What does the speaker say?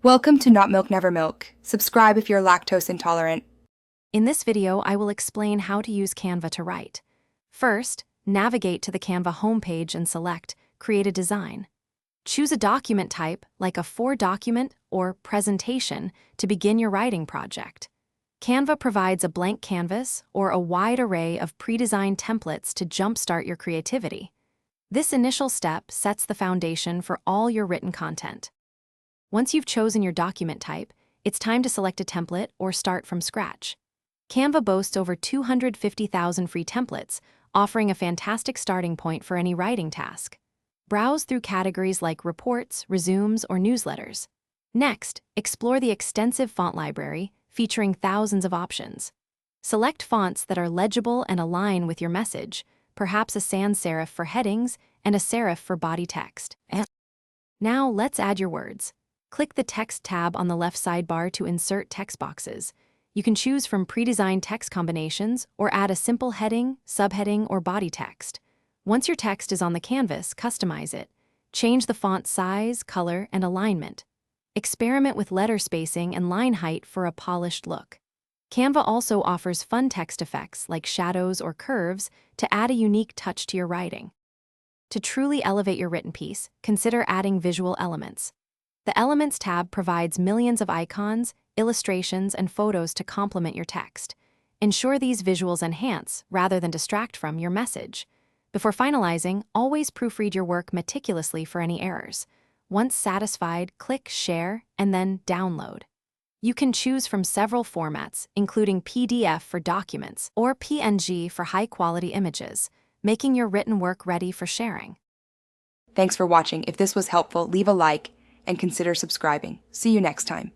Welcome to Not Milk Never Milk. Subscribe if you're lactose intolerant. In this video, I will explain how to use Canva to write. First, navigate to the Canva homepage and select Create a Design. Choose a document type like a document or presentation to begin your writing project. Canva provides a blank canvas or a wide array of pre-designed templates to jumpstart your creativity. This initial step sets the foundation for all your written content. Once you've chosen your document type, it's time to select a template or start from scratch. Canva boasts over 250,000 free templates, offering a fantastic starting point for any writing task. Browse through categories like reports, resumes, or newsletters. Next, explore the extensive font library, featuring thousands of options. Select fonts that are legible and align with your message, perhaps a sans serif for headings and a serif for body text. Now, let's add your words. Click the Text tab on the left sidebar to insert text boxes. You can choose from pre-designed text combinations or add a simple heading, subheading, or body text. Once your text is on the canvas, customize it. Change the font size, color, and alignment. Experiment with letter spacing and line height for a polished look. Canva also offers fun text effects like shadows or curves to add a unique touch to your writing. To truly elevate your written piece, consider adding visual elements. The Elements tab provides millions of icons, illustrations, and photos to complement your text. Ensure these visuals enhance, rather than distract from, your message. Before finalizing, always proofread your work meticulously for any errors. Once satisfied, click Share and then Download. You can choose from several formats, including PDF for documents or PNG for high-quality images, making your written work ready for sharing. Thanks for watching. If this was helpful, leave a like and consider subscribing. See you next time.